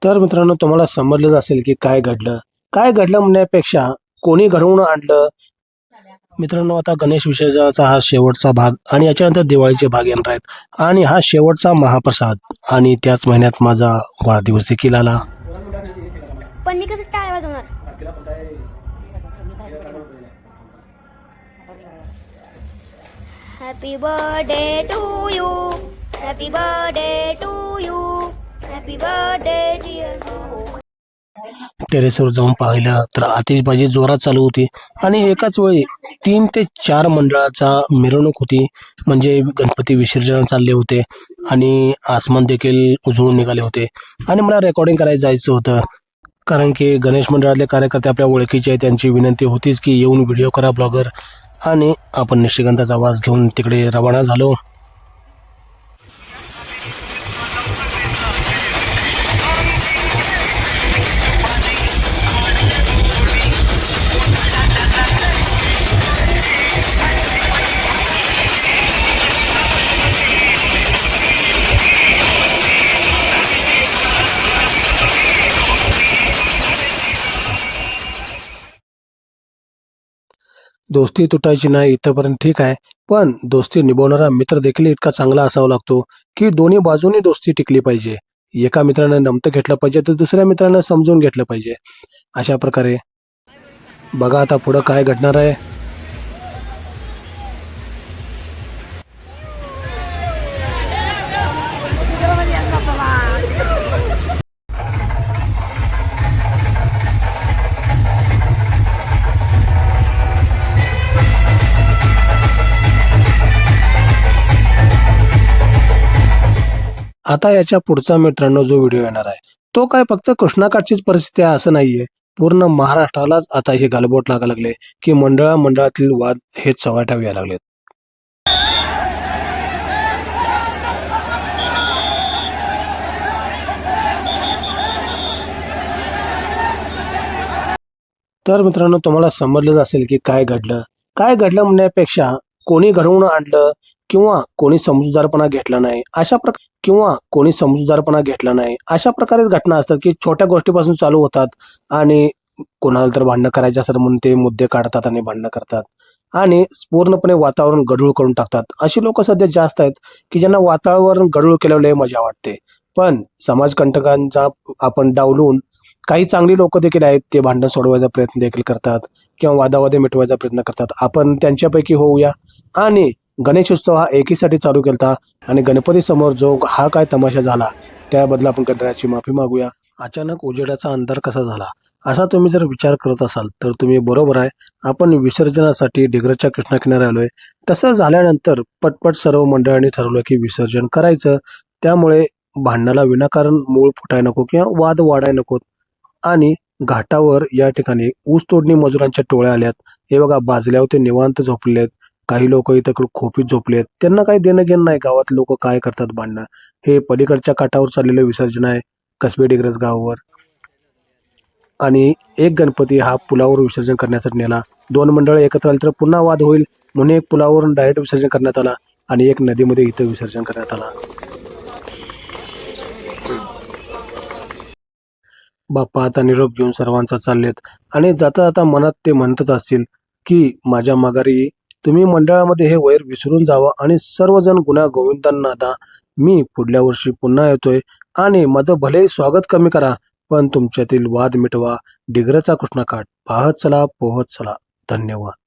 तर मित्रांनो, तुम्हाला समजलंच असेल की काय घडलं म्हणण्यापेक्षा कोणी घडवून आणलं. मित्रांनो, आता गणेश विसर्जनाचा हा शेवटचा भाग आणि याच्यानंतर दिवाळीचे भाग येणार आहेत आणि हा शेवटचा महाप्रसाद आणि त्याच महिन्यात माझा वाढदिवस देखील आला. पण मी कसं टाळ्या वाजवणार? Happy birthday to you, happy birthday to you, happy birthday dear भाऊ. टेरेसवर जाऊन पाहिलं तर आतिषबाजी जोरात चालू होती आणि एकाच वेळी 3 ते 4 मंडळाचा मिरवणूक होती. म्हणजे गणपती विसर्जन चालले होते आणि आसमान देखील उजळून निघाले होते आणि मला रेकॉर्डिंग करायला जायचं होतं. कारण की गणेश मंडळातले कार्यकर्ते आपल्या ओळखीचे आहेत, त्यांची विनंती होतीच की येऊन व्हिडिओ करा ब्लॉगर. आणि आपण निशिगंधाचा वास घेऊन तिकडे रवाना झालो. दोस्ती तुटायची नाही इथपर्यंत ठीक आहे, पण दोस्ती निभावणारा मित्र देखील इतका चांगला असावा लागतो की दोन्ही बाजूनी दोस्ती टिकली पाहिजे. एका मित्रानं नमतं घेतलं पाहिजे तर दुसऱ्या मित्रानं समजून घेतलं पाहिजे. अशा प्रकारे बघा आता पुढं काय घडणार आहे. आता याच्या पुढचा मित्रांनो जो व्हिडिओ येणार आहे तो काय फक्त कृष्णाकाठचीच परिस्थिती आहे असं नाहीये. पूर्ण महाराष्ट्रालाच आता हे गालबोट लागायला लागले की मंडळातील वाद हे चव्हाट्यावर यायला लागलेत. तर मित्रांनो, तुम्हाला समजलंच असेल की काय घडलं म्हणण्यापेक्षा कोणी घडवून आणलं किंवा कोणी समजूतदारपणा घेतला नाही अशा प्रकारेच घटना असतात की छोट्या गोष्टीपासून चालू होतात आणि कोणाला तर भांडणं करायचे असतात म्हणून ते मुद्दे काढतात आणि भांडणं करतात आणि पूर्णपणे वातावरण गढूळ करून टाकतात. अशी लोक सध्या जास्त आहेत की ज्यांना वातावरण गढूळ केल्यावर मजा वाटते. पण समाजकंटकांचा आपण डावलून काही चांगली लोक देखील आहेत, ते भांडण सोडवायचा प्रयत्न देखील करतात किंवा वादावादी मिटवायचा प्रयत्न करतात. आपण त्यांच्यापैकी होऊया आणि गणेश उत्सव हा एकीसाठी चालू केलता आणि गणपती समोर जो हा काय तमाशा झाला त्याबद्दल आपण गणरायाची माफी मागूया. अचानक उजेडाचा अंधार कसा झाला असा तुम्ही जर विचार करत असाल तर तुम्ही बरोबर आहे. आपण विसर्जनासाठी डिग्रजच्या कृष्णा किनारे आलोय. तसं झाल्यानंतर पटपट सर्व मंडळांनी ठरवलं की विसर्जन करायचं. त्यामुळे भांडणाला विनाकारण मूळ फुटाय नको किंवा वाद वाढाय नकोत. आणि घाटावर या ठिकाणी ऊस तोडणी मजुरांच्या टोळ्या आल्यात. हे बघा, बाजल्यावर ते निवांत झोपलेत. काही लोक इथं खोपीत झोपलेत. त्यांना काही देणं घेणं नाही गावात लोक काय करतात भांडणं. हे पलीकडच्या काठावर चाललेलं विसर्जन आहे कसबे डिग्रज गावावर. आणि एक गणपती हा पुलावर विसर्जन करण्यासाठी नेला. 2 मंडळ एकत्र आली तर पुन्हा वाद होईल म्हणून एक पुलावरून डायरेक्ट विसर्जन करण्यात आला आणि एक नदीमध्ये इथं विसर्जन करण्यात आला. बाप्पा आता निरोप घेऊन सर्वांचा चाललेत आणि जाता जाता मनात ते म्हणतच असतील की माझ्या माघारी तुम्ही मंडळामध्ये हे वैर विसरून जावा आणि सर्वजण गुण्या गोविंदांना दा. मी पुढल्या वर्षी पुन्हा येतोय आणि माझं भलेही स्वागत कमी करा पण तुमच्यातील वाद मिटवा. डिग्रजचा कृष्णाकाठ पाहत चला पोहत चला. धन्यवाद.